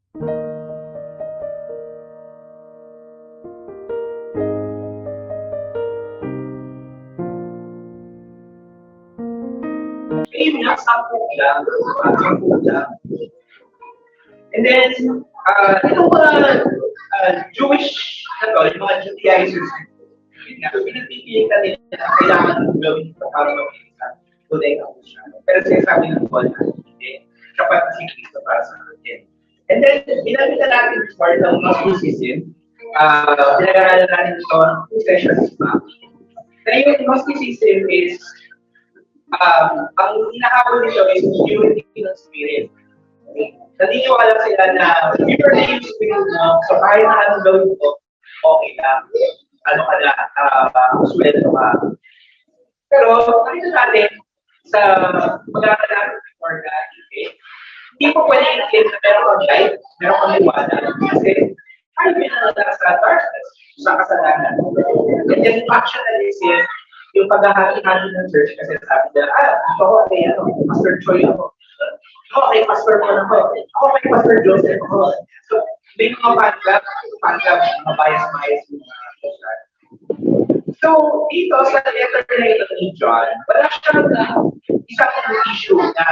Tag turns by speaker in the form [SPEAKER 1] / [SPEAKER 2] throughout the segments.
[SPEAKER 1] Maybe not something lang, something lang. And then, yung mga Jewish, yung mga Judaizers, yun nga, pinagpipilitan nila na kailangan gawin ito para magpilitan tunay na Kristyano. Pero sinasabi ng Paul na hindi, sapat na si Kristo para sa atin. And then, ginamit na natin before ng Gnosticism, pinag-aralan natin ito ng 2 sessions na. Na yung Gnosticism is, ang hinahabol nito is unity ng spirit. Naniniwala sila na if you're the spirit mo, so kahit na anong gawin mo, okay lang. Ano ka na, sweldo ka. Pero, nakita natin sa pag-aaral natin before na, hindi po pwede i-claim na meron kang light, meron kang liwanag. Kasi, ay, pinanala sa darkness, sa kasalanan. And then, factionalism, yung paghahati-hati ng church, kasi sabi nila, ito ako kay Pastor Choi ako. Ako kay Pastor Mon ako. Ako kay Pastor Joseph ako. So, may mga fan-club, mga bias-bias yung So, dito sa letter na ito ni John, wala siyang isang issue na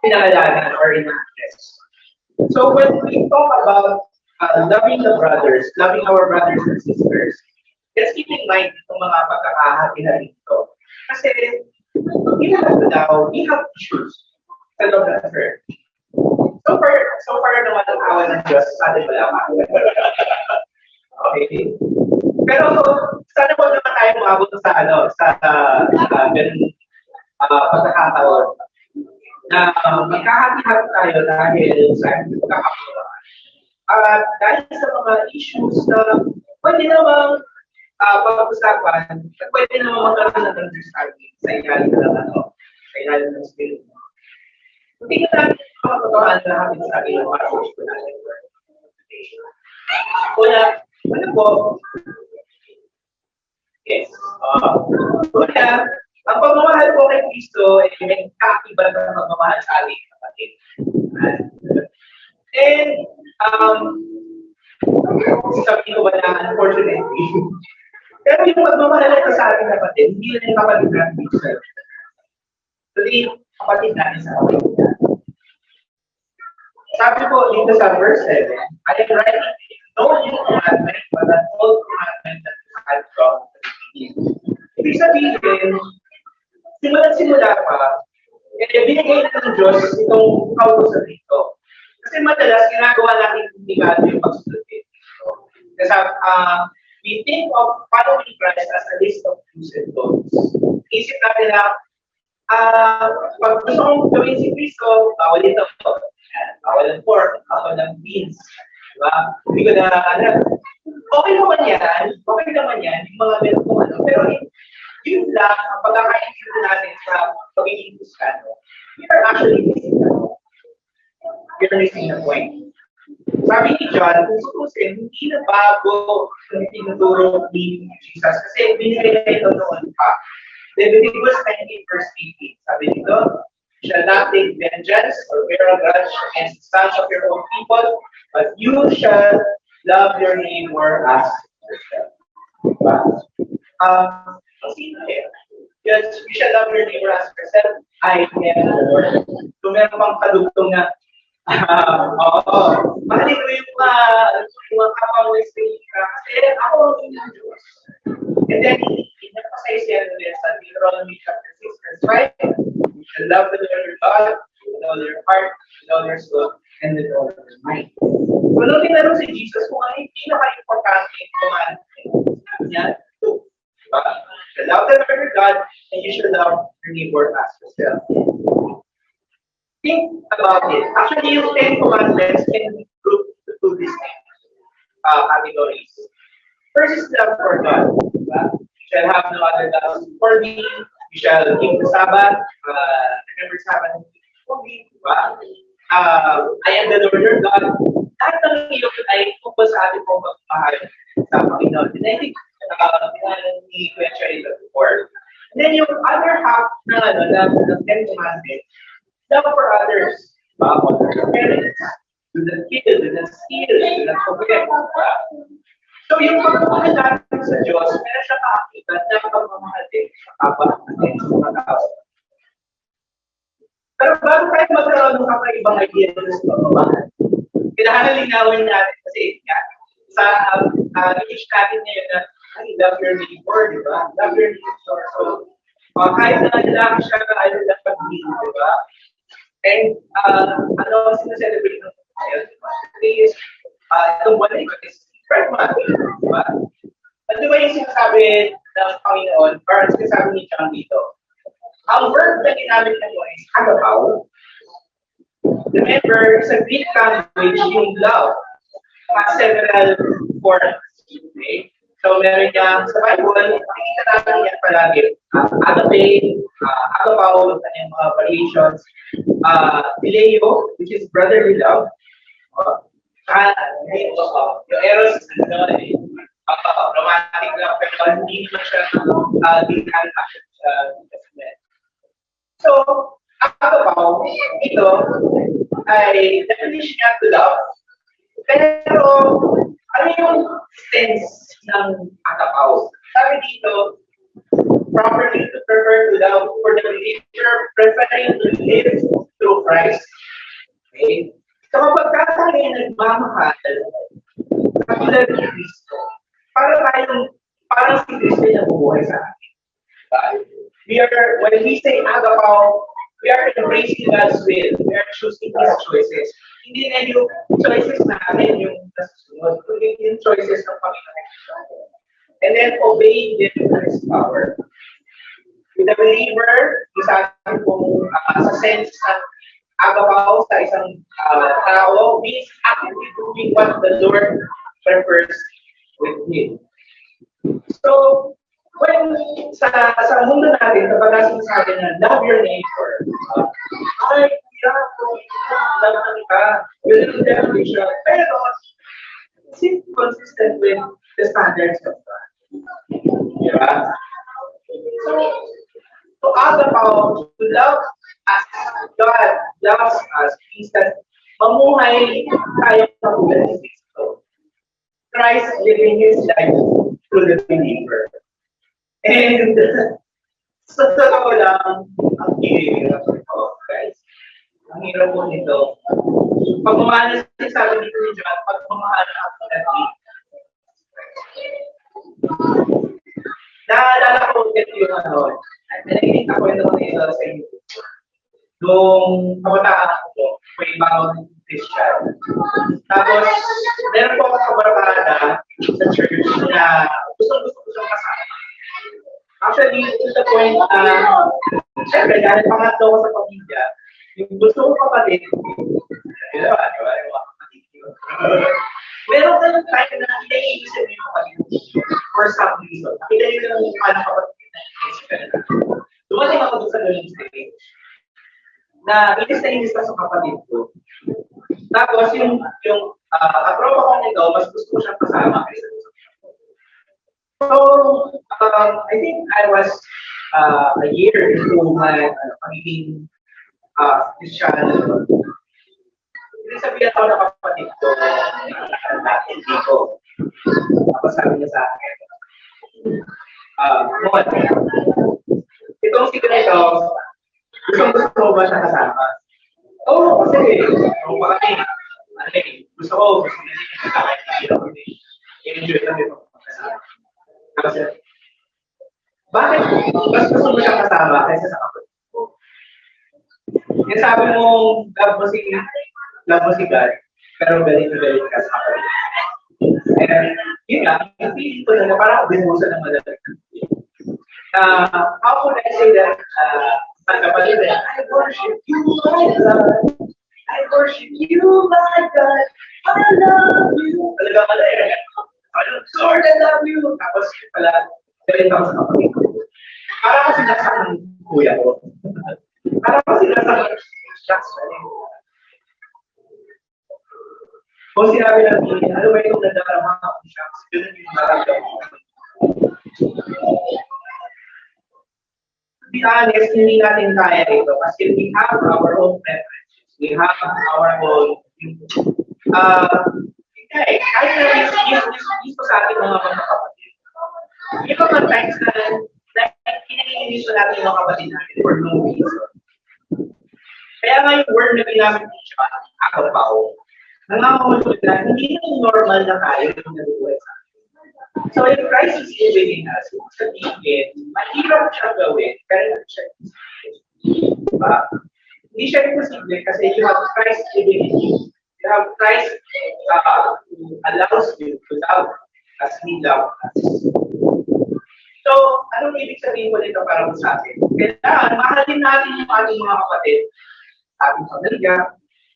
[SPEAKER 1] pinangalanan or in-address. So, when we talk about loving the brothers, loving our brothers and sisters, let's keep in mind itong mga pagkakahati na dito. Kasi, we have issues sa loob ng church. So far naman ang awa ng Diyos sa atin wala pa. Okay. Pero sana po naman tayo umabot sa ganun pagkakataon na magkahati-hati tayo dahil sa pagkakataon. Dahil sa mga issues na pwede namang pag-usapan, pwede namang magkaroon ng understanding sa ilalim ng spirit. Hindi ka natin makakatawahan na natin sa akin ang passage ko natin for today. Una, ano po? Yes. Una, ang pagmamahal ko kay Kristo ay may kaiba ng pagmamahal sa ating kapatid. And, sabihin ko ba na unfortunately, pero yung pagmamahal natin sa ating kapatid, hindi na yung kapatid natin sa today, kapatid natin sa kapatid natin. Sabi po dito sa verse 7, I am writing no new commandment, but an old commandment that I had from the beginning. Ibig sabihin, simula pa, binigay na ng Diyos itong kautusan dito. Kasi madalas, ginagawa natin komplikado yung pagsunod dito. Kasi we think of following Christ as a list of do's and don'ts. Isip natin na, pag gusto kong gawin si Kristo, bawal ito. Bawal ng pork, bawal ng beans. Diba? Hindi ko na, okay naman yan, yung mga meron kong pero yun lang, ang pagkakaintindi natin sa pagiging Kristiyano, we are actually missing the point. Sabi ni John, kung sukusin, hindi na bago yung tinuturo ni Jesus. Kasi binigay na ito noon pa. Leviticus 19 verse 18. Sabi nito, you shall not take vengeance or bear a grudge against the sons of your own people, but you shall love your neighbor as yourself. Diba? Sino eh? Yes, you shall love your neighbor as yourself. I am the Lord. Kung meron pang kadugtong na, mahalin ko yung mga kapag-western kasi ako ang Diyos. And then, in-emphasize yan sa Deuteronomy chapter 6 verse 5, you shall love the Lord your God with all your heart, with all your soul, and with all your mind. Kung ano tinanong si Jesus kung ano yung pinaka-importante yung commandment, sabi niya, you shall love the Lord your God, and you shall love your neighbor as yourself. Think about it. Actually, yung 10 commandments can be grouped to these categories. First is love for God. You shall have no other gods before me. You shall keep the Sabbath. Remember Sabbath. I am the Lord your God. Lahat ng iyon ay tungkol sa ating pong pagmamahal sa Panginoon. And I think ni Kuya Cherry before. And then yung other half ng 10 commandments, love for others, honor your parents, do not kill, do not steal, do not forget. So yung pagmamahal natin sa Diyos, meron siya kakita na pagmamahal din sa kapwa natin sa mga tao. Pero bago tayo magkaroon ng kakaibang idea sa pagmamahal, kailangan linawin natin kasi nga, sa age natin ngayon na love your neighbor, di ba? Love your neighbor. So, kahit na lalaki siya, ayaw dapat din, di ba? And ano ang sinaselebrate ng ngayon, di ba? Today is, itong buwan na ito is Pride Month, di ba? At di ba yung sinasabi ng Panginoon, or sinasabi ni John dito, ang word na ginamit na mo is agapaw. Remember, sa Greek language, yung love has several forms. Okay? So, meron niya sa Bible, nakikita natin yan palagi. Agape, agapaw, yung mga variations. Phileo, which is brotherly love. Yung eros, romantic love, pero hindi naman siya dinhan action sa Testament. So, agapaw, ito ay definition niya to love. Pero, ano yung sense ng agapaw? Sabi dito, properly to prefer to love for the believer, preferring to live through Christ. Okay? So, kapag tayo nagmamahal, katulad ni Kristo, parang si Kristo yung nabubuhay sa atin. When we say agapaw, we are embracing God's will. We are choosing His choices. Hindi na yung choices natin yung nasusunod, kundi yung choices ng Panginoon. And then obeying them to His power. With the believer, isa kung sa sense ng agapaw sa isang tao, means actively doing what the Lord prefers with him. So, when sa mundo natin, kapag sinasabi na love your neighbor, ay, love ka, yun yung definition. Pero, is it consistent with the standards of God? Diba? So, agapaw, to love as God loves us, means that mamuhay tayo katulad ni Kristo. Christ living His life through the believer. And sa totoo lang, ang hirap ito, guys. Ang hirap po nito. Pagmamahal na sabi dito ni John, pagmamahal na ako natin. Naalala ko ulit yung nakikinig ako ito sa YouTube. Nung kabataan ko, may bagong Christian. Tapos, meron po ako kabarkada sa church na gusto kasama. Actually, to the point na, syempre, dahil pangatlo ko sa pamilya, yung gusto ko kapatid, di ba, yung mga kapatid yun. Meron ka ng time na hindi sabihin yung kapatid for some reason. Nakita nyo lang yung paano kapatid na dumating ako doon sa learning stage na inis ka sa kapatid ko. Tapos yung katropa ko nito, mas gusto ko siyang kasama kaysa sa. So, I think I was a year into my pagiging Christian. Hindi sabihin ako ng kapatid ko, hindi ko. Tapos sabi niya sa akin, Mon, itong si Ganito, gusto mo ba siya kasama? Oo, kasi, gusto ko niya sa akin, i-enjoy lang ito. Kasi, bakit mas gusto mo siya kasama kaysa sa kapatid ko? Kaya sabi mo, love mo si God, pero galit ka sa kapatid. And, yun nga, yung feeling ko na parang binusa ng madalag. How would I say that, kapatid, I worship you, my God. I worship you, my God. I love you. Talaga pala eh. Lord, I love you. Tapos pala, galit ako sa kapatid ko. Parang kasi nasa ng kuya ko. Parang kasi nasa ng shucks. Kung sinabi natin, ano ba itong nadarama ng shucks? Ganun yung nararamdaman ko. To be honest, hindi natin kaya ito kasi we have our own preferences. We have our own kahit na mismo sa ating mga kapatid, yung mga times na kinainis natin yung mga kapatid natin for no reason. Kaya nga yung word na ginamit ni John, akapaw, nangangahulog na hindi na normal na tayo yung nabubuhay sa atin. So if Christ is living in us, sabihin, mahirap siya gawin, kaya siya diba? Hindi siya imposible kasi you have Christ living in you. You have Christ who allows you to love as He loved us. So, anong ibig sabihin ko nito para sa atin? Kailangan, mahalin natin yung ating mga kapatid, ating pamilya,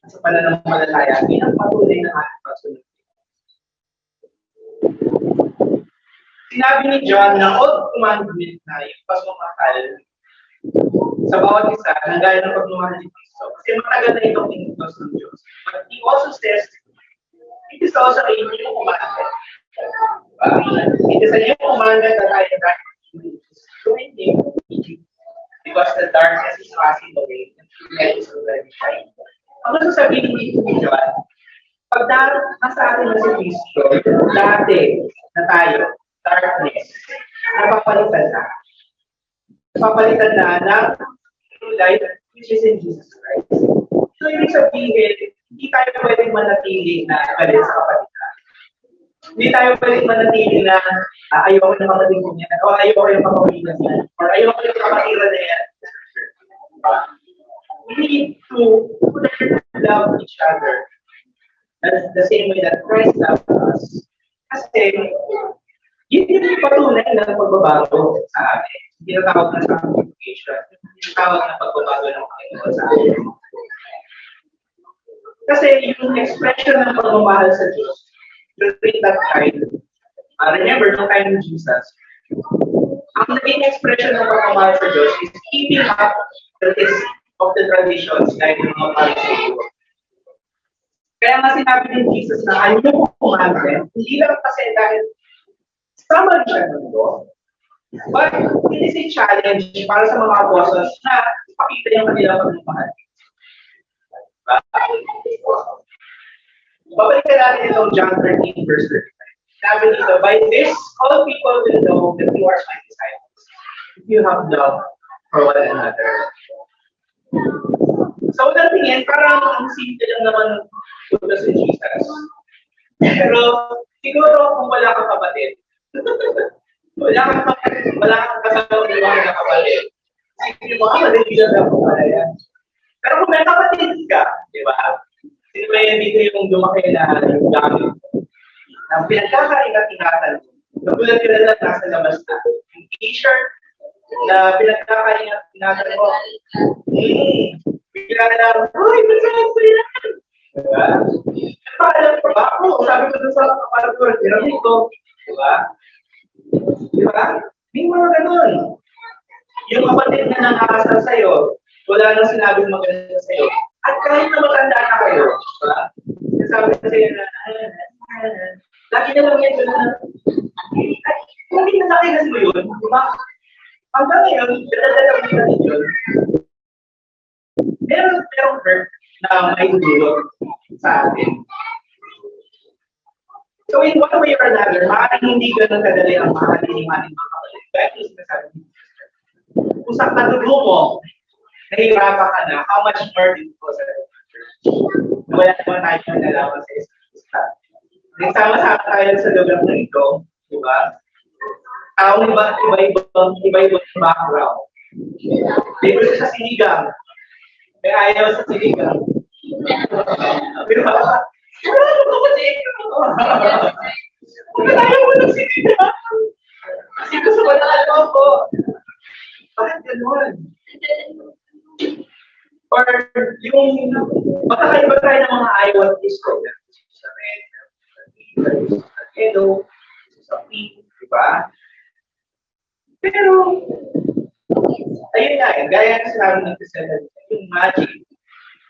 [SPEAKER 1] sa pananampalataya, bilang patuloy ng ating pagsunod. Sinabi ni John na old commandment na yung pagmamahal sa bawat isa, na gaya ng pagmamahal ni Cristo. Kasi matagal na itong inutos ng Diyos. But He also says, it is also a new commandment. It is a new commandment that I am writing to Him, because the darkness is passing away and the light is already shining. Ang gusto sabihin dito ni John, pag nasa atin na si Cristo, dati na tayo, darkness, napapalitan na. Napapalitan na ng true light, which is in Jesus Christ. So, ibig sabihin, hindi tayo pwedeng manatili na galit sa kapatid. Hindi tayo pwedeng manatili na ayoko ng kapatid ko niya, o ayoko yung kapatid niya, or ayoko yung kapatid na yan. We need to love each other. That's the same way that Christ loved us. Kasi, yun yung patunay ng pagbabago sa atin. Hindi na tawag na sanctification. Hindi na tawag na pagbabago ng Panginoon sa atin. Kasi yung expression ng pagmamahal sa Diyos, during that time, remember, no time of Jesus, ang naging expression ng pagmamahal sa Diyos is keeping up of the traditions like yung mga Pharisee. Kaya nga sinabi ni Jesus na ano yung commandment, hindi lang kasi dahil sama siya nito, but it is a challenge para sa mga apostles na ipakita yung kanilang pagmamahal. Babalikan natin itong John 13 verse 35. Sabi dito, by this, all people will know that you are my disciples, if you have love for one another. So, unang tingin, parang ang simple lang naman tutos ni Jesus. Pero, siguro kung wala kang kapatid, wala kang kasama ng mga kapatid, sige mo, madali lang ako pala yan. Pero kung may kapatid ka, di ba? Sino ba yan dito yung lumaki na yung gamit? Na pinagkakaingat-ingatan mo. Nagulat ka na lang nasa labas na. Yung t-shirt na pinagkakaingat-ingatan mo. Bigla na lang, uy, masarap ko yan! Diba? Alam ko ba? Oo, sabi ko doon sa kapatid ko, pinamit ko. Diba? Diba? May mga ganun. Yung kapatid na nakakasal sa'yo, wala nang sinabing maganda sa'yo. At kahit na matanda na kayo, diba? Sabi ko sa'yo na, lagi na lang yan doon na, kung hindi na nakikas mo yun, diba? Hanggang ngayon, dadalalang natin yun. Merong hurt na may dulot sa atin. So in one way or another, maaaring hindi ganun kadali ang mahalin yung ating mga kapatid. Kahit yung sinasabi niyo, kung sa katulo mo, nahihirapan ka na, how much more did you go sa church? Wala naman tayo yung nalaman sa isa. Nagsama-sama tayo sa lugar na ito, di ba? Taong iba-ibang background. Libre sa sinigang. May ayaw sa sinigang. Di ba? Kung ayaw mo ng sinigang, kasi gusto ko na ano ko. Bakit gano'n? Or yung magkakaiba tayo ng mga ayaw at disco. Sa red, sa yellow, sa pink, di ba? Pero, ayun nga, gaya na sinabi ng Christian, yung magic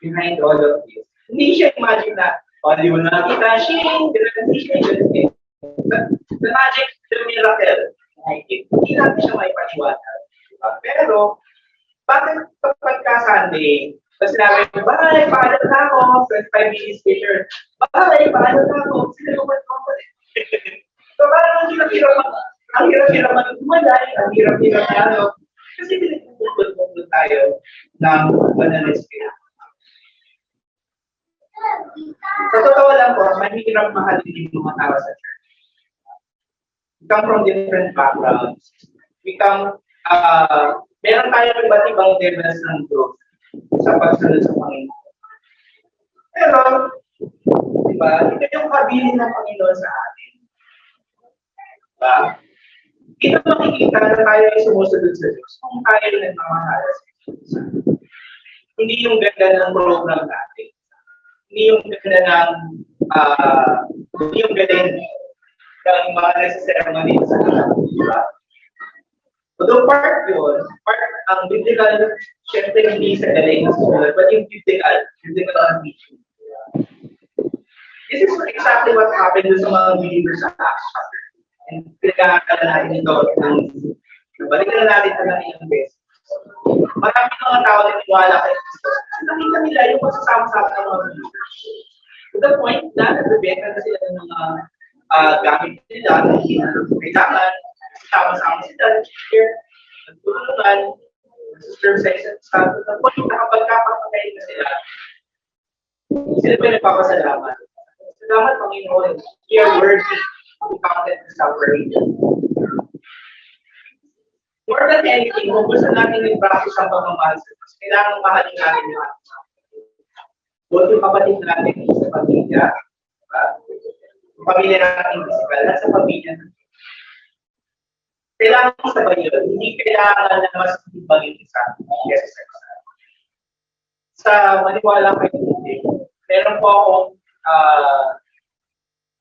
[SPEAKER 1] behind all of this. Hindi siya yung magic na, di mo nakita, hindi siya yung ganun. The magic, the miracle, hindi natin siya may paniwala. Pero, bakit kapag ka Sunday, Tapos sinabi, bye, paalam na ako. 25 minutes later, bye, paalam na ako. Sila naman ako. So parang ang hirap-hirap magkumalay, ang hirap-hirap na ano. Kasi pinagpupulpul tayo ng banalis kaya. Sa totoo lang po, mahirap mahalin yung mga tao sa church. We come from different backgrounds. We come, meron tayong iba't ibang levels ng growth sa pagsunod sa Panginoon. Pero, di ba, ito yung kabilin ng Panginoon sa atin. Diba? Ito makikita na tayo ay sumusunod sa Diyos kung tayo ay nagmamahal sa Diyos. Hindi yung ganda ng program natin. Hindi yung ganda ng, hindi yung galing ng mga nasa-ceremony sa atin. Diba? Although part yun, part ang biblical, syempre hindi sa galing ng sulat, but yung biblical teaching. This is exactly what happened sa mga believers sa Acts chapter. And pinag-aakala natin ito, balikan na natin ito ng ilang beses. Marami mga tao na niwala kay Kristo. Nakita nila yung magsasama-sama ng mga believers. To the point na nagbibenta na sila ng mga gamit nila na hindi na kailangan, sama-sama sila, share, nagtulungan, serve sa isa't isa. To the point na kapag kapapatay na sila pa nagpapasalamat. Salamat, Panginoon. We are worthy to count it as suffering. More than anything, kung gusto natin i-practice ang pagmamahal sa Diyos, kailangan mahalin natin yung ating both yung kapatid natin sa pamilya, yung pamilya natin physical, at sa pamilya natin. Kailangan sabay yun. Hindi kailangan na mas ibangin isa kesa sa isa. Sa maniwala kayo hindi, meron po akong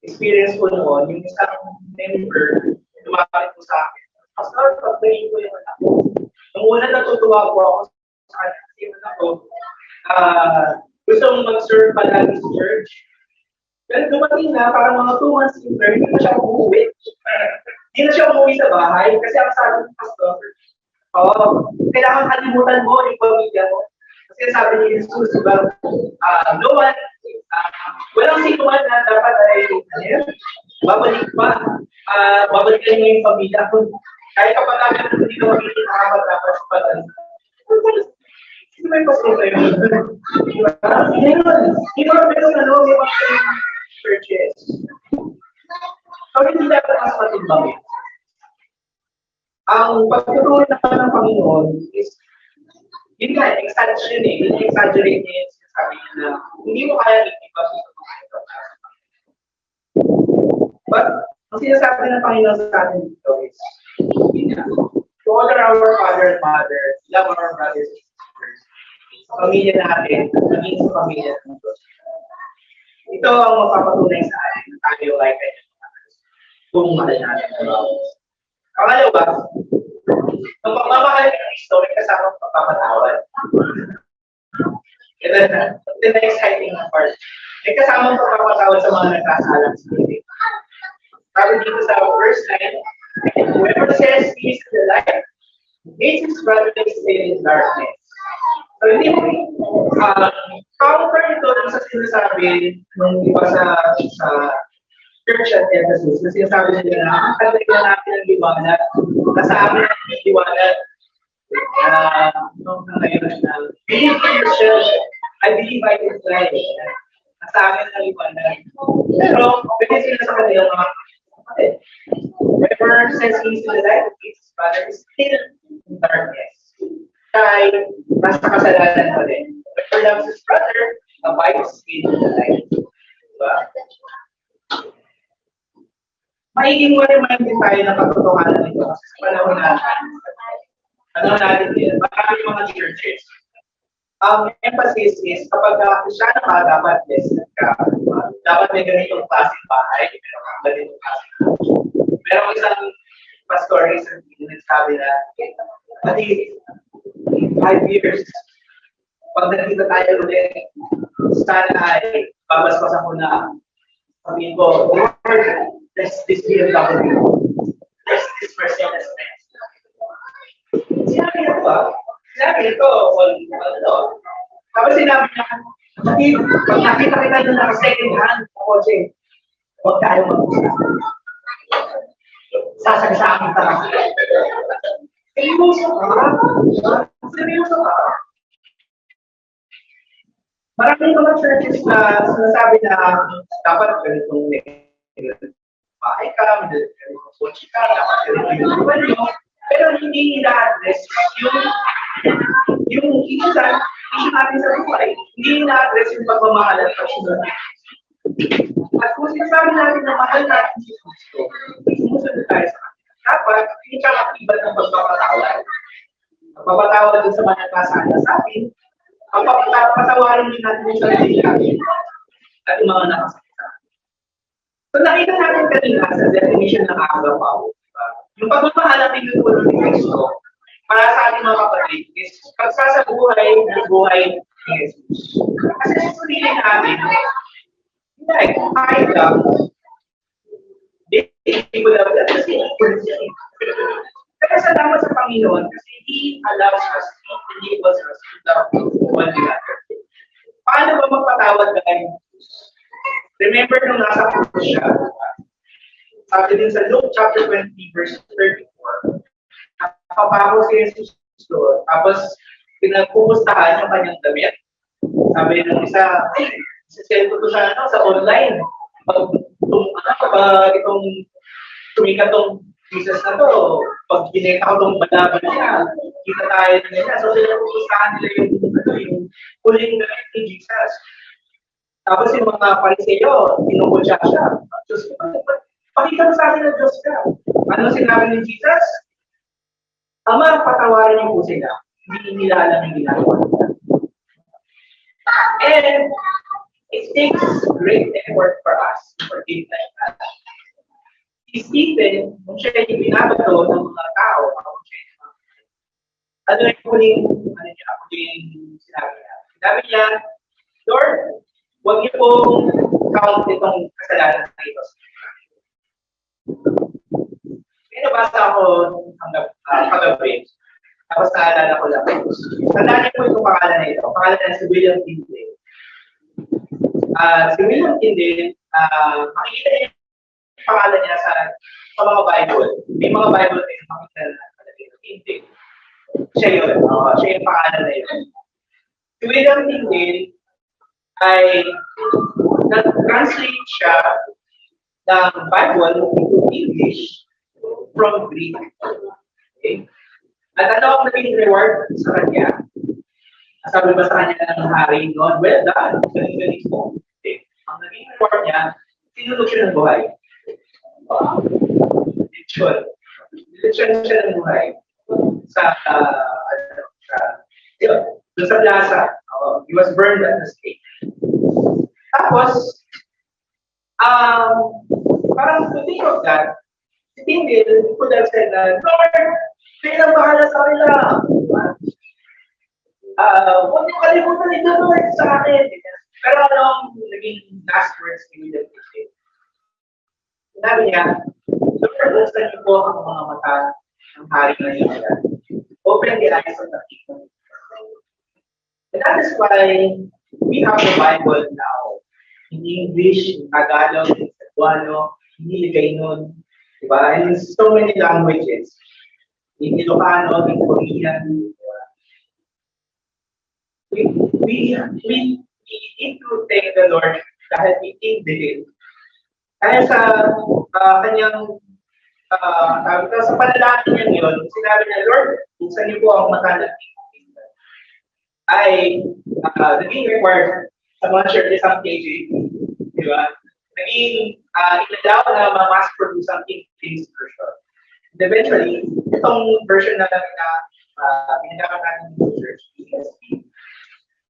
[SPEAKER 1] experience ko noon, yung isang member, lumapit po sa akin. Pastor, pag-pray ko yung anak ko. Nung una natutuwa po ako sa kanya, kasi yung anak ko, gusto mong mag-serve palagi sa church. Pero dumating na, parang mga 2 months later, hindi na siya umuwi. Hindi na siya umuwi sa bahay, kasi ang sabi ng pastor, kailangan kalimutan mo yung pamilya mo. Kasi sabi ni Jesus, diba, no one, walang sino man na dapat ay babalik pa. Babalikan niyo yung pamilya ko. Kahit kapag namin hindi ka magiging dapat sa pag-ano. Sino may pasok kayo? Hindi mga churches. So, hindi dapat mas matimbang. Ang pagtuturo naman ng Panginoon is yun nga, exaggerate niya yung sinasabi niya na hindi mo kaya nagtibas sa mga. But, ang sinasabi ng Panginoon sa atin dito is, to honor our father and mother, love our brothers and sisters, sa pamilya natin, maging sa pamilya ng Diyos. Ito ang mapapatunay sa atin na tayo ay kaya kung mahal natin. Pangalawa, ang pagmamahal ng Kristo ay kasama ang pagpapatawad. Ito na, ito na exciting na part. May kasama ang pagpapatawad sa mga nagkasalang sa hindi. Sabi dito sa verse 9, whoever says he is in the light, hates his brother is still in darkness. So hindi mo, counter ito sa sinasabi nung iba sa church at Ephesus, na sinasabi nila na ang tagay na natin ang liwanag, nasa amin ang liwanag, nung ngayon na, believe in yourself, I believe I can fly. Nasa amin ang liwanag. Pero, pwede sila sa kanila mga kapatid. Whoever says he's in the light, his brother is still in darkness. Kaya, nasa kasalanan pa rin. Whoever loves his brother, abides in the light. Diba? Maiging ma-remind din tayo ng katotohanan nito kasi sa panahon natin din, marami mga churches. Ang emphasis is kapag Kristyano ka, dapat blessed ka. Dapat may ganitong klaseng bahay, meron kang ganitong klaseng bahay. Merong isang pastor recently na nagsabi na, pati 5 years, pag nakita tayo ulit, sana ay babaspasan ko na. Sabihin ko, Lord, bless this BMW. Bless this Mercedes Benz. Sinabi ito ba? Sinabi ito, Tapos sinabi niya, pag nakita kita doon na second hand, kotse, huwag tayo mag-usap. Sasagsakin ka. Seryoso ka? Seryoso ka? Maraming mga churches na sinasabi na dapat ganitong bahay ka, ganitong kotse ka, dapat ganitong yung pero hindi nila-address yung issue natin sa buhay. Hindi nila-address yung pagmamahal at pagsunod. At kung sinasabi natin na mahal natin si Kristo, sumusunod tayo sa kanya. Dapat, hindi ka makibat ng pagpapatawad. Pagpapatawad dun sa mga nagkasala sa atin, pagpapatawarin din natin yung sarili natin at yung mga nakasakit sa atin. So nakita natin kanina sa definition ng agapaw, yung pagmamahal at tinutulong ni Kristo para sa ating mga kapatid is pagsasabuhay ng buhay ni Jesus. Kasi sa sarili natin, hindi, kung kahit lang, hindi ko lang kasi kaya salamat sa Panginoon kasi He allows us, He enables us to love one another. Paano ba magpatawad kayo? Remember nung nasa cross siya, sabi din sa Luke chapter 20 verse 34, nakapako si Jesus doon, tapos pinagpupustahan yung kanyang damit. Sabi nung isa, sisend ko to sa online. Pag itong tumikat tong Jesus na to, pag ginita ko tong balaban niya, kita tayo na nila. So sila pupustahan nila yung huling damit ni Jesus. Tapos yung mga pariseyo, tinungkol siya. Diyos, pakita mo sa akin ng Diyos ka. Ano sinabi ni Jesus? Ama, patawarin niyo po sila. Hindi nila alam yung ginagawa nila. And it takes great effort for us to forgive like that. Si Stephen, kung siya yung binabato ng mga tao, ano yung huling sinabi niya? Sinabi niya, Lord, huwag niyo pong count itong kasalanan na ito. May nabasa ako kagabi. Tapos naalala ko lang. Tandaan niyo po itong pangalan na ito. Pangalan na si William Tyndale. Si William Tyndale, makikita niyo yung pangalan niya sa mga Bible. May mga Bible kayo makikita na Tyndale. Siya yun. Siya yung pangalan na yun. Si William Tyndale ay nag-translate siya ng Bible into English from Greek. Okay? At ano ang naging reward sa kanya? Sabi ba sa kanya ng hari noon, well done, galing-galing mo. Okay. Ang naging reward niya, sinulog siya ng buhay. Lechon siya ng buhay. Doon sa plaza. He was burned at the stake. Tapos, parang to think of that, si Tyndale could have said na, Lord, kayo na bahala sa kanila. Huwag niyo kalimutan ito, Lord, sa akin. Pero anong naging last words ni William Tyndale? Sinabi niya, Lord, buksan niyo po ang mga mata ng hari na yan. Open the eyes of the people. And that is why we have the Bible now. In English, in Tagalog, in Cebuano, in Ilocano, diba? And in so many languages. In Ilocano, in Korean. We need to thank the Lord dahil itindihin. Dahil sa kanyang sa panalangin niya yun, sinabi niya, Lord, buksan niyo po ang mata ng ay naging required sa mga churches ang KJV. Di ba? Naging inalaw na ma-mass produce ang King James version. And eventually, itong version na namin na pinagawa natin ng church, ESV.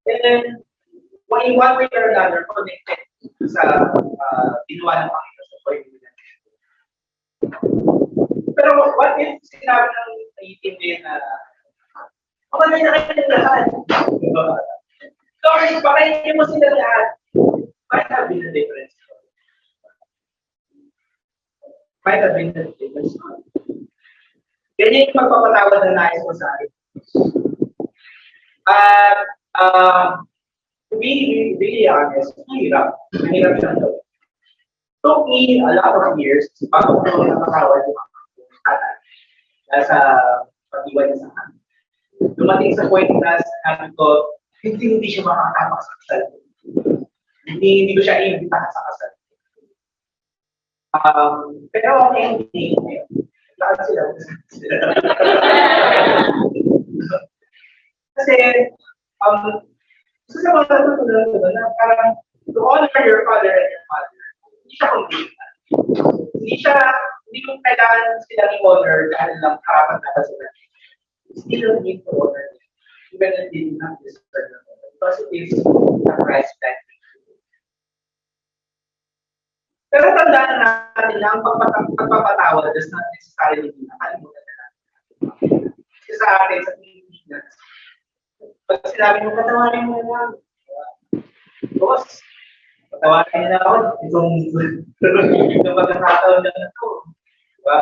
[SPEAKER 1] And then, in one way or another, connected sa ginawa ng Panginoon sa point nila. Pero what if sinabi ng naiintindi na pakain na kayo ng lahat? Lord, pakainin mo sila lahat. Might have been the difference. Might have been the difference. Ganyan yung magpapatawad na nais mo sa akin. At To be really honest, mahirap. Mahirap siyang gawin. Took me a lot of years bago ko nakakawal yung mga tatay. Dahil sa pag-iwan niya sa akin. Dumating sa point na sabi ko, hindi siya makakapak sa kasal. Hindi ko siya iimbitahan sa kasal. Pero okay, hindi. Lahat sila. Kasi, gusto sa mga natutunan ko na parang to honor your father and your mother, hindi siya conditional. Hindi mo kailangan silang i-honor dahil lang karapat na sila. Still don't need to honor them, even if they do not deserve the honor, because it is a Christ that. Pero tandaan natin na ang pagpapatawad does not necessarily mean nakalimutan na natin. Kasi sa atin, sa Pilipinas, pag sinabi mo, patawarin mo na, boss, patawarin niya na ako, itong pagkakataon na ito. Diba?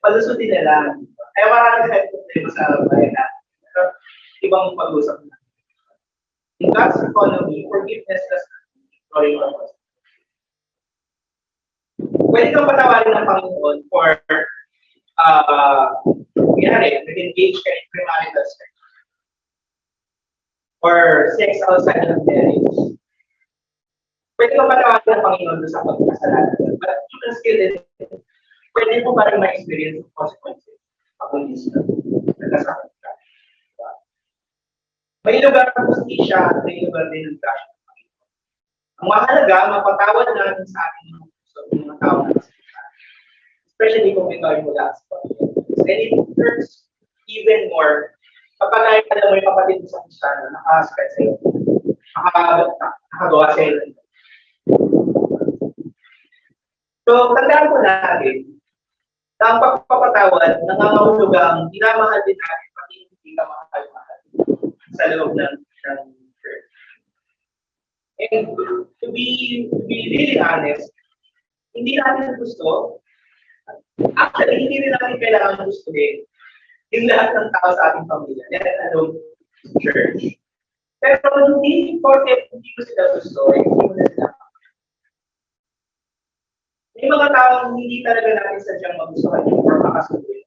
[SPEAKER 1] Palusutin na lang. Kaya marami sa problema sa bayan natin. Pero ibang pag-usap na. In God's economy, forgiveness does not mean ignoring our past. Pwede kang patawarin ng Panginoon for nag-engage ka in premarital sex or sex outside of marriage. Pwede kang patawarin ng Panginoon doon sa pagkasalanan. But you can still, pwede mo pa rin ma-experience the consequences. Ako is nagkasakit ka. May lugar ng justisya at may lugar din ng grasya ng Panginoon. Ang mahalaga, mapatawad natin sa ating mga tao na nasakita. Especially kung ikaw ay mula sa Panginoon. And it hurts even more kapag ay alam mo yung kapatid mo sa kusana, nakasakit sa iyo, nakagawa sa iyo. So, tandaan ko natin na ang pagpapatawad, nangangahulugang dinamahal din natin pati hindi ka mahal-mahal sa loob ng church. And to be really honest, hindi natin gusto, actually, hindi rin natin kailangan gustuhin yung lahat ng tao sa ating pamilya, let alone church. Pero hindi porket hindi ko sila gusto, hindi ko na sila. May mga taong hindi talaga natin sadyang magustuhan yung or makasubuin.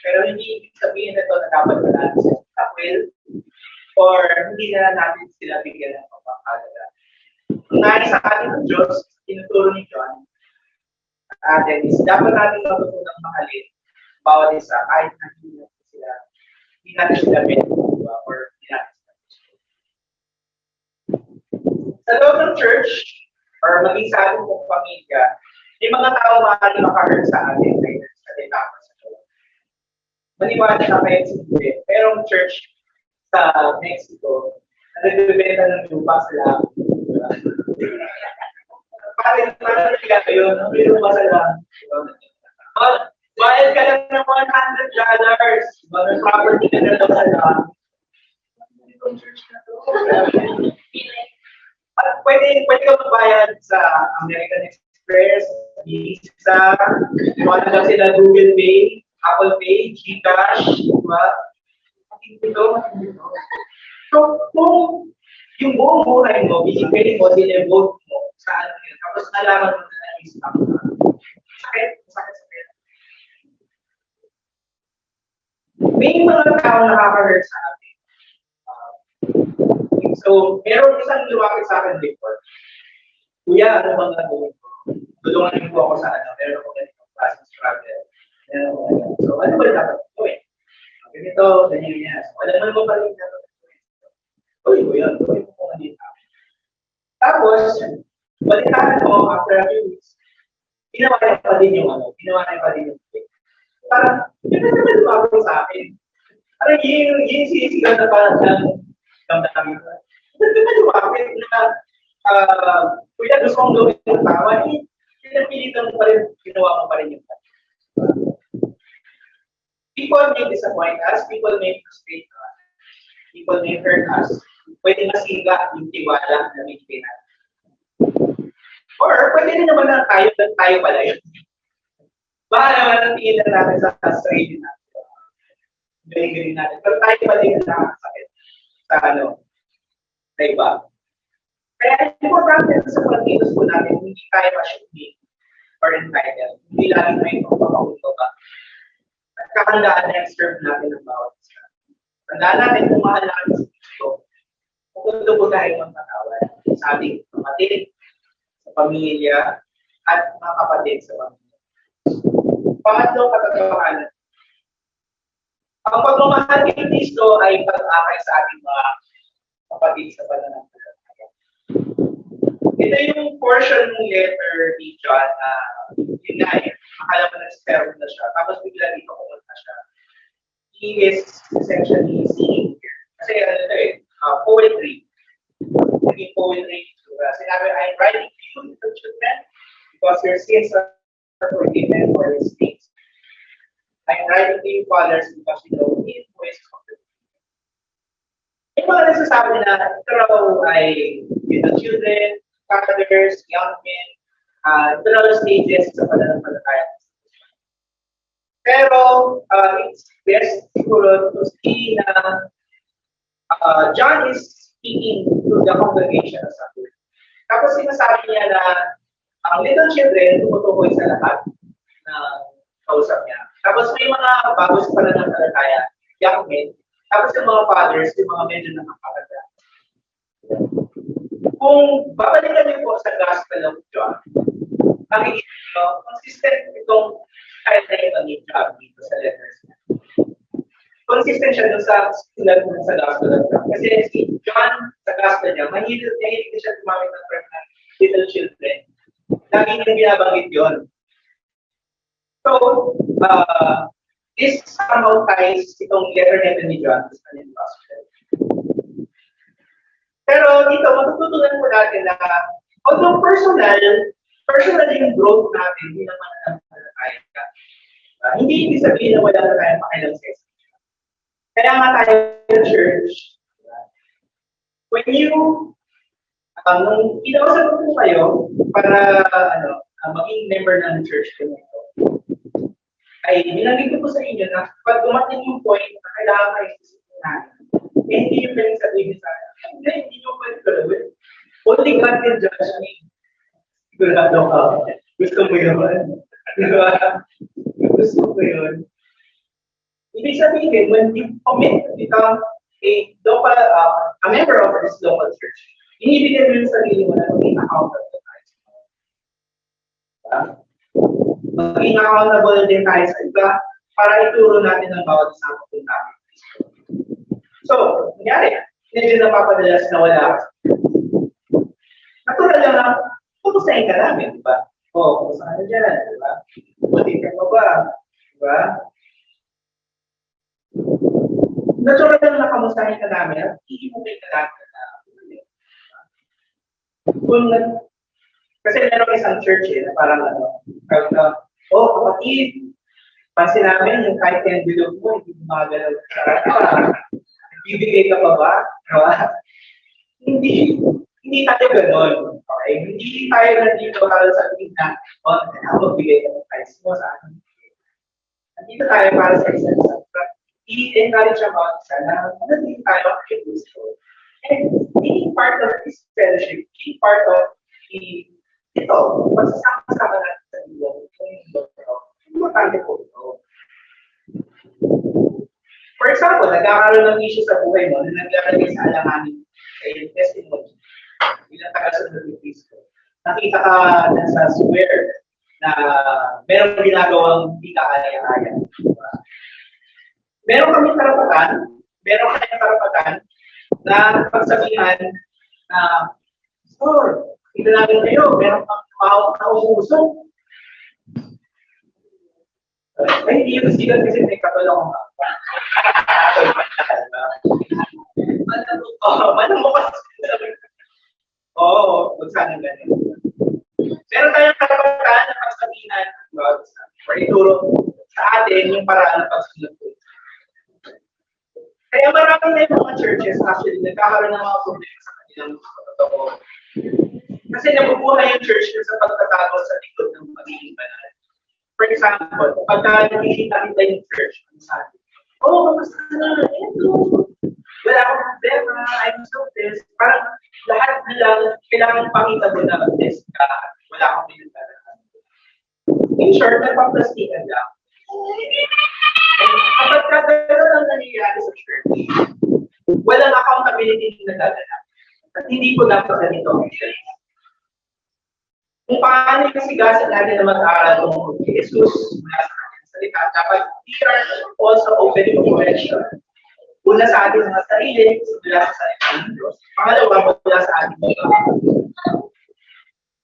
[SPEAKER 1] Pero hindi ibig sabihin na ito na dapat na natin sa tapil or hindi na natin sila bigyan ng pagpapalala. Ang nais sa atin ng Diyos, tinuturo ni John, atin is dapat natin matutunang mahalin bawat isa kahit na hindi natin sila beneficial or hindi natin sila gusto. Sa loob ng church or maging sa ating pamilya, may mga tao maaaring maka-hurt sa atin kahit sa tinapos sa Diyos. Maniwala na kayo sa hindi. Pero ang church sa Mexico, nagbibenta ng lupa sila. Parang nila yun, ang lupa sila. Bayad ka lang ng $100. Mga property na lang sila. Itong church na to. At pwede ka magbayad sa American Express, Visa, wala lang sila Google Pay, Apple Pay, GCash, diba? So, kung yung buong buhay mo, binibigay mo, dinevote mo sa ano yun, tapos nalaman mo na na-stop na. Sakit sa pera. May mga tao nakaka-hurt sa atin. So, meron isang lumapit sa akin before. Kuya, ano bang gagawin ko? Tulungan niyo po ako sa ano, meron ako ganitong klaseng struggle. So, ano ba dapat gawin? Ganito, ganyan. So, alam mo pa rin na uy, kuya, gawin mo po ganito. Tapos, balitaan mo after a few weeks, ginawa niya pa din yung parang, yun na naman lumapit sa akin. Parang yung sinisigaw na parang damdamin ko. Ito naman lumapit na kuya, gusto kong gawin ng tama, pinapilitan mo pa rin, ginawa mo pa rin yung tama. People may disappoint us, people may frustrate us, people may hurt us. Pwede masiga yung tiwala na may natin. Or pwede rin naman na tayo pala yun. Baka naman ang tingin na natin sa sarili natin. Galing-galing natin. Pero tayo pala yung nakakasakit sa sa iba. Kaya importante sa pag-itos po natin, hindi tayo assuming or entitled. Hindi lagi tayo magpapauto ba. At kakandaan na serve natin ang bawat isa. Tandaan natin kung mahal natin sa Kristo, pupunto po tayo magpatawad sa ating kapatid, sa pamilya, at mga kapatid sa pamilya. Pangatlong katotohanan. Ang pagmamahal kay Kristo ay pag-akay sa ating mga kapatid sa pananampalataya. Ito yung portion ng letter ni John na yun nga eh, akala mo nag-serve na siya, tapos bigla dito pumunta siya. He is essentially singing here. Kasi ano ito eh, poetry. Naging poetry. Sinabi, I'm writing to you, little children, because your sins are forgiven for your mistakes. I'm writing to you, fathers, because you know the voice of the Yung mga nagsasabi na ito raw ay little children, fathers, young men, ito raw stages sa pananampalataya. Pero it's best siguro to see na John is speaking to the congregation as a whole. Tapos sinasabi niya na ang little children tumutukoy sa lahat ng kausap niya. Tapos may mga bago sa pananampalataya, young men. Tapos yung mga fathers, yung mga medyo nakakalaga. Kung babalikan niyo po sa Gospel of John, makikita niyo, consistent itong title ni John dito sa letters niya. Consistent siya dun sa sinulat mo sa Gospel of John. Kasi si John sa Gospel niya, mahilig siya tumawag ng term na little children. Lagi niyang binabanggit yun. So, this somehow ties itong letter nito ni John sa kanyang Gospel. Pero dito, matututunan po natin na although personal yung growth natin, hindi naman tayo. Hindi ibig sabihin na wala na tayong pakialam sa isa. Kaya nga tayo sa church, when you, nung kinausap ko kayo para maging member ng church ko nito, ay binanggit ko po sa inyo na pag dumating yung point na kailangan kayo isipin natin, eh hindi yung pwedeng sabihin sa akin, hindi nyo pwede galawin. Only God can judge me. Sigurado ka. Gusto mo yun. Gusto ko yun. Ibig sabihin, when you commit to become a member of this local church, inibigay mo yung sarili mo na maging accountable tayo. Maging accountable din tayo sa iba para ituro natin ang bawat isang kung natin. So, nangyari, medyo napapadalas na wala. Natural lang na, pupusahin ka namin, di ba? O, pupusa ka na dyan, di ba? Pupusin ka pa ba? Di ba? Natural lang na kamusahin ka namin at iimumin ka namin kasi meron isang church na parang kapatid, pansin namin yung kahit yung bilog mo, hindi magalaw ka. Bibigay ka pa ba? Hindi tayo ganon. Okay? Hindi tayo nandito para sabihin na, magbigay ka ng price mo sa akin. Nandito tayo para sa isa't isa. I-encourage ang mga isa na nandito tayo kay Gusto. And being part of this fellowship, being part of ito, pagsasama-sama natin sa ilong, importante po ito. For example, nagkakaroon ng issue sa buhay mo na naglalagay sa alanganin sa iyong testimony. Bilang tagasunod ng Kristo. Nakita ka na sa square na meron ginagawang hindi ka kaya-kaya. Meron kami karapatan na pagsabihan na, ito namin kayo, meron kang pahawak na umusong. Ay, hindi yung sigat kasi may katulong ka. Manamukas. Oo, kung saan ang ganyan. Meron tayong karapatan na pagsabihan or ituro sa atin yung paraan ng pagsunod ko. Kaya marami na yung mga churches actually nagkakaroon ng mga problema sa kanilang totoo. Kasi nabubuhay yung church sa pagtatago sa likod ng pagiging banal. For example, pagka nakikita kita yung church, sabi, kamusta na, ito. wala akong problema, I'm so this. Parang lahat na lang, kailangan pakita mo na this ka, wala akong pinagdadaan. In short, nagpaplastikan lang. And kapag gano'n ang nangyayari sa church, walang accountability na nagdadala. At hindi ko dapat ganito ang church. Kung paano yung sigasan natin na mag-aaral kung Jesus mula sa kanyang salita, dapat we are also open to correction. Una sa ating mga sarili, mula sa salita ng Diyos. Pangalawa, mula sa ating mga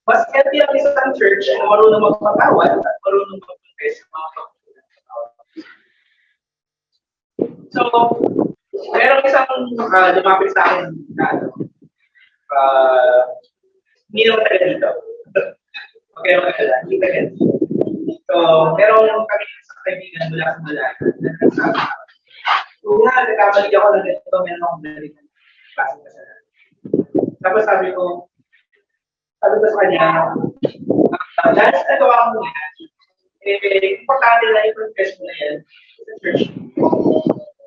[SPEAKER 1] mas healthy ang isang church na marunong magpatawad at marunong mag-confess sa mga pagkukulang sa tawad. So, mayroong isang lumapit sa akin na hindi naman taga dito. Okay, magkala, hindi taga dito. So, merong kami sa kaibigan mula sa Malaga na nagsasabi. Kung nagkamali ako ng ganito, meron akong narinig klase kasalanan. Tapos sabi ko sa kanya, dahil sa nagawa mo yan, importante na i-confess mo na yan sa church.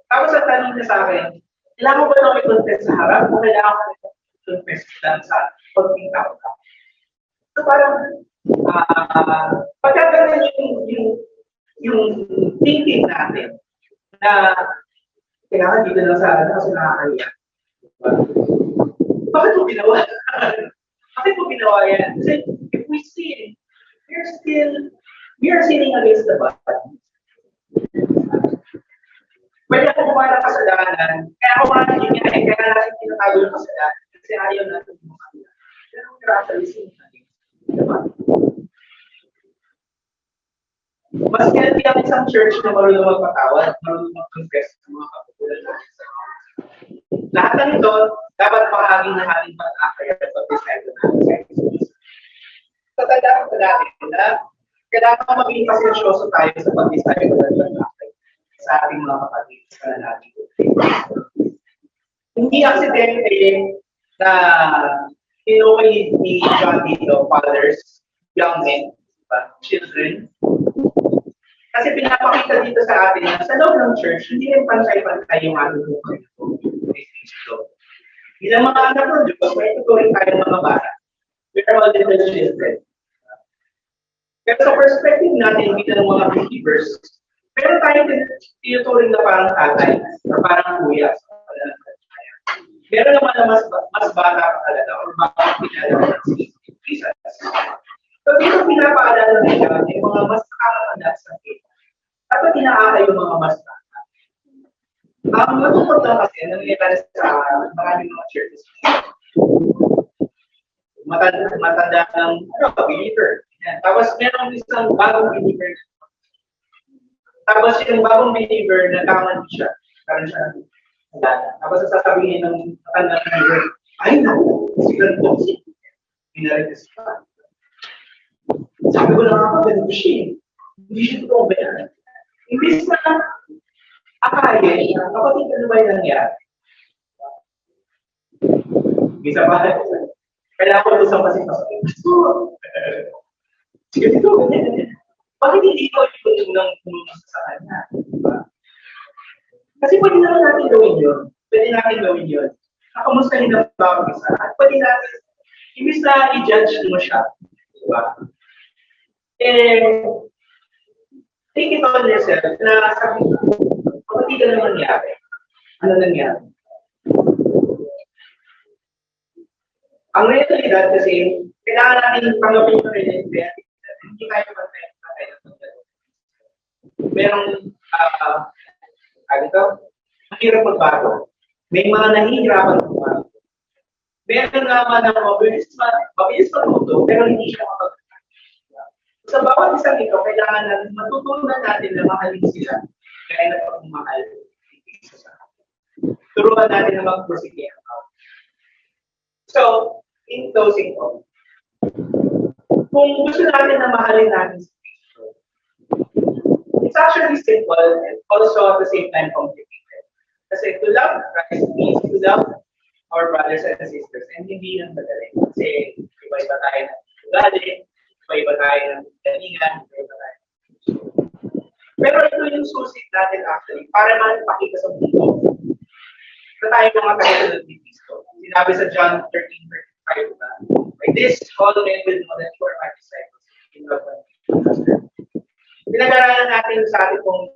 [SPEAKER 1] Tapos ang tanong niya sa akin, kailangan ko ba na i-confess sa harap o kailangan ko i-confess lang sa konting tao ka? So parang, pagkagalan yung thinking natin na kailangan dito lang sa kasi nakakaya. Bakit mo ginawa? Bakit mo ginawa yan? Kasi if we sin, we are sinning against the body. Pwede ako gumawa ng kasalanan, kaya ako nga yun nga, kaya natin tinatago yung kasalanan, kasi ayaw natin yung kasalanan. Pero we're actually sinning against the body. Mas healthy ang isang church na marunong magpatawad, marunong mag-confess sa mga kapukulan natin sa mga. Lahat ng ito, dapat makaging na ating pag-akaya at pag-decide natin sa Jesus. Tatandaan ko dati na kailangan maging pasensyoso tayo sa pag-decide at pag-akaya sa ating mga kapatid sa natin. Hindi aksidente na tinuwi ni John dito, fathers, young men, children. Kasi pinapakita dito sa atin na sa loob ng church, hindi rin pantay-pantay yung ating buhay. Bilang mga anak ng Diyos, may tuturing tayong mga bata. We are all little children. Pero sa perspective natin, bilang mga believers, meron tayong tinuturing na parang tatay, or parang kuya. Meron naman na mas bata pa talaga, or baka pinalala si Jesus. So dito pinapaalala nila yung mga mas nakakatanda sa kita. Dapat inaakay yung mga mas bata. Ang matutod lang kasi, nangyayari sa maraming mga churches. Matanda ng believer. Yan. Tapos meron isang bagong believer. Tapos yung bagong believer, nagkaman siya. Karan siya. Tapos sasabihin ng matanda ng believer, ay naku, si ganito. Pinaritis pa. Sabi ko na nga, ganito siya. Hindi siya totoo ba yan? Imbis na akayin siya, kapatid ano ba yung nangyari? Isa pa, kailangan ko isang pasipasok. Sige, dito, ganyan. Bakit hindi ko yung ng sa kanya? Kasi pwede naman natin gawin yun. Pwede natin gawin yun. Nakamustahin na bawang isa. At pwede natin, imbis na i-judge mo siya. Diba? Take it on yourself na sabi ko, kapag ka naman nangyari, ano nangyari? Ang realidad kasi, kailangan natin tanggapin yung realidad. Hindi tayo patay ng pagdalo. Merong, ang hirap magbago. May mga nahihirapan magbago. Meron naman na mabilis matuto, pero hindi siya mapagbago. Sa bawat isang ito, kailangan natin matutunan natin na mahalin sila kaya na pagmamahal ni Jesus sa atin. Turuan natin na mag-prosecute. So, in closing po, kung gusto natin na mahalin natin si Jesus, it's actually simple and also at the same time complicated. Kasi to love Christ means to love our brothers and sisters and hindi nang madali. Kasi iba-iba tayo ng ugali, iba-iba tayo ng galingan, iba-iba tayo. Pero ito yung susit natin actually para makipakita sa mundo na tayo mga kasunod ni Cristo. Sinabi sa John 13:35, diba? By this, all men will know that you are my disciples. In love one another. Pinag-aralan natin sa ating pong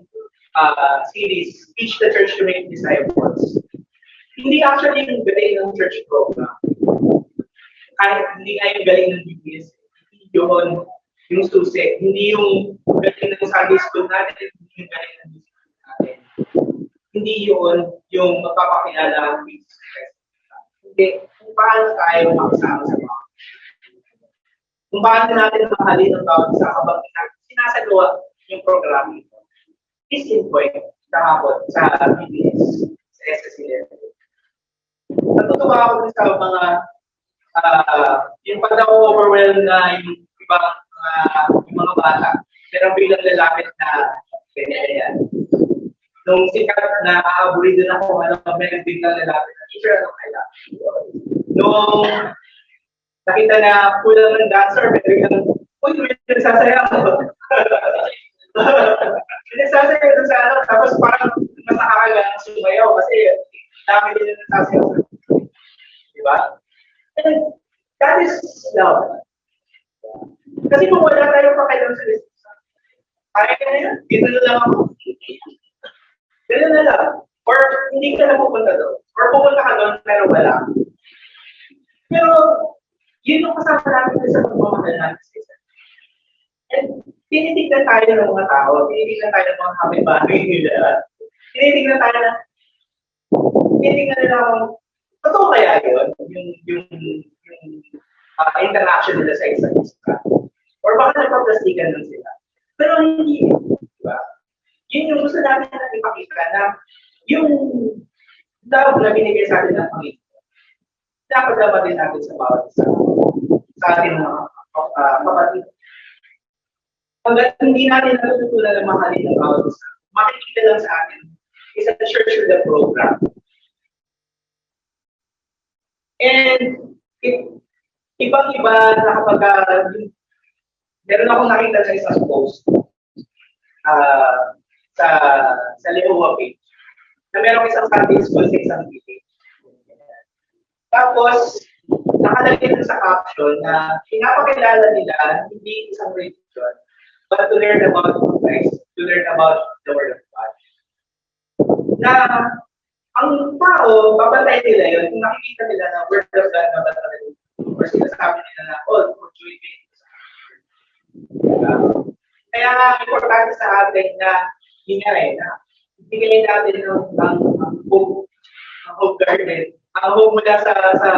[SPEAKER 1] series, Teach the Church to Make Disciples. Hindi actually yung galing ng church program. Kahit hindi nga yung galing ng DBS, hindi yun yung susi. Hindi yung galing ng Sunday school natin, hindi yung galing ng music natin. Hindi yun yung magpapakilala ng Jesus Christ. Hindi, kung paano tayo makasama sa mga. Kung paano natin mahalin ang bawat isa habang sinasagawa yung program ito. Is in point kahapon sa BBS, sa SSCL. Natutuwa ako sa mga yung pag na-overwhelm na yung ibang yung mga bata. Pero bilang lalapit na ganyan. Nung sikat na aaburido na ako, meron biglang lalapit na teacher, ano kaya? Nung nakita na kulang ng dancer, pero biglang, uy, may nagsasayaw. Nagsasayaw doon sa ano, tapos parang mas nakakaga ng sumayaw kasi dami din na nagsasayaw. Diba? And that is love. Kasi kung wala tayong pakailan sa lista, kaya ka na yun, dito na lang ako. Ganun na lang. Or hindi ka na pupunta doon. Or pupunta ka doon, pero wala. Pero, yun yung kasama natin sa pagmamahal natin sa isa. And tinitignan tayo ng mga tao, tinitignan tayo ng mga kapitbahay nila. Tinitignan nila totoo kaya yun? Yung interaction nila sa isa't isa. Or baka nagpaplastikan lang sila. Pero hindi. Diba? Yun yung gusto natin na ipakita na yung love na binigay sa atin ng Panginoon. Dapat din natin sa bawat isa. Sa ating mga kapatid. Hanggang hindi natin natututunan na mahalin ng bawat isa. Makikita lang sa atin is a church with a program. And ibang-iba na kapag meron akong nakita sa isang post sa Leowa page na meron isang Sunday school sa isang meeting. Tapos, nakalagay dun sa caption na pinapakilala nila hindi isang religion, but to learn about Christ, to learn about the Word of God. Na ang tao, babantay nila yun, kung nakikita nila na Word of God na babantay nila, or sinasabi nila na, oh, for Jewish faith. Kaya nga, importante sa atin na, yun nga na, ibigay natin ang hope garden, ang hope mula sa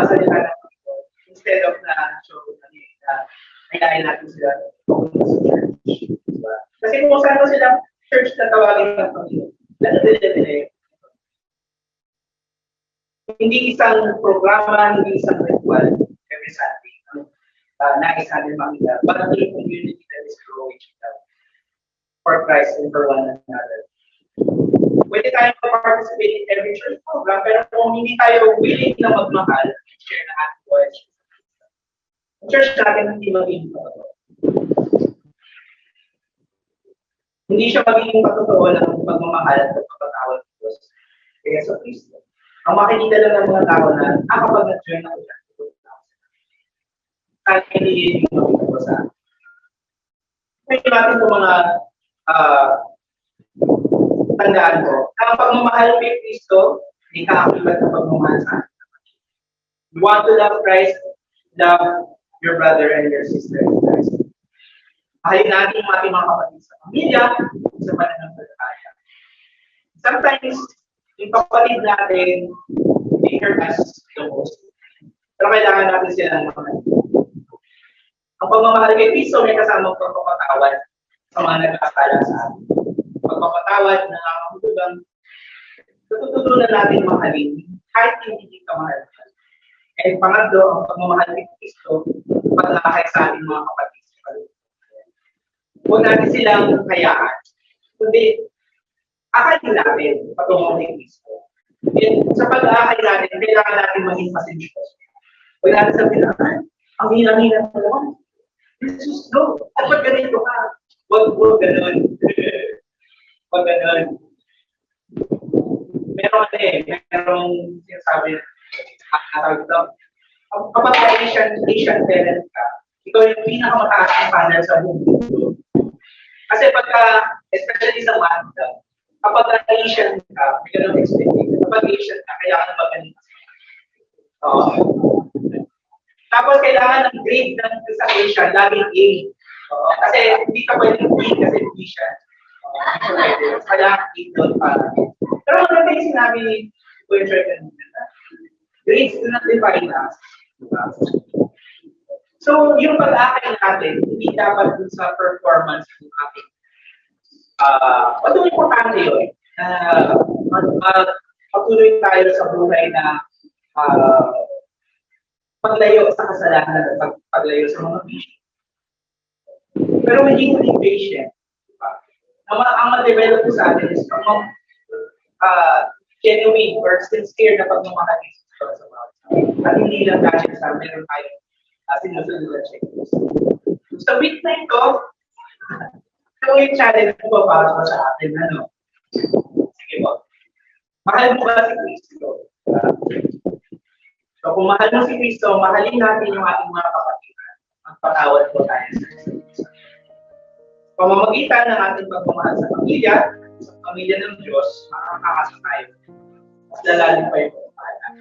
[SPEAKER 1] salita ng Panginoon, instead of na show na kailangan natin sila pupunta sa church. Diba? Kasi kung saan sila church na tawagin ng Panginoon, nila hindi isang programa, hindi isang ritual every Sunday. Nais natin makita, but a community that is growing for Christ and for one another. Pwede tayo participate in every church program, pero kung hindi tayo willing na magmahal, share na ating voice. Ang church natin hindi magiging patotoo. Hindi siya magiging patotoo ng pagmamahal at pagpapatawad ng Diyos. Kaya sa Kristo. Ang makikita lang ng mga tao na, kapag nag-join ako dyan, kahit hindi yung makikita ko sa akin. Kaya natin itong mga tandaan ko. Ang pagmamahal kay Kristo, hindi kaakibat ng pagmamahal sa akin. You want to love Christ, love your brother and your sister in Christ. Mahalin natin yung ating mga kapatid sa pamilya, sa pananampalataya. Sometimes, yung kapatid natin, they hurt us the most. Pero kailangan natin sila ng mga. Ang pagmamahal kay Kristo may kasamang pagpapatawad sa mga nagkakasala sa atin. Pagpapatawad na nakakahulugang natututunan natin mahalin kahit hindi ka mahal. And pangatlo, ang pagmamahal kay Kristo paglakay sa ating mga kapatid. Huwag natin silang hayaan. Kundi, akalin natin patungo kay Kristo. And sa pag-aakay natin, kailangan natin maging pasensyoso. Huwag natin sabihin na, ang hina-hina mo naman. Jesus, no. At pag ganito ka, huwag ganun. Huwag ganun. Merong Asian parent ka, ikaw yung pinakamataas na standard sa buong mundo. Kasi pagka, especially sa math, kapag Asian ka, may ganun expectation. Kapag Asian ka, kaya ka na magaling. Tapos kailangan ng grade ng sa Asian, laging A. Kasi hindi ka pwedeng B kasi B siya. Kailangan A doon para. Pero maganda yung sinabi ni Kuya Joy kanina, grades do not define us. So, yung pag-aakay natin, hindi dapat dun sa performance ng ating although importante yun, patuloy tayo sa buhay na paglayo sa kasalanan at paglayo sa mga bisyo. Pero hindi patient. Ang ma-develop ko sa atin is kung genuine or sincere na pagmamahal sa mga at hindi lang dahil sa meron tayong sinusunod na checklist. Sa week na ito, ito yung challenge ko para sa atin. Sige po. Mahal mo ba si Cristo? So kung mahal mo si Cristo, mahalin natin yung ating mga kapatiran. Magpatawad po tayo sa Cristo. Pamamagitan ng ating pagmamahal sa pamilya ng Diyos, makakakasa tayo. Mas lalalim pa yung pagmamahal.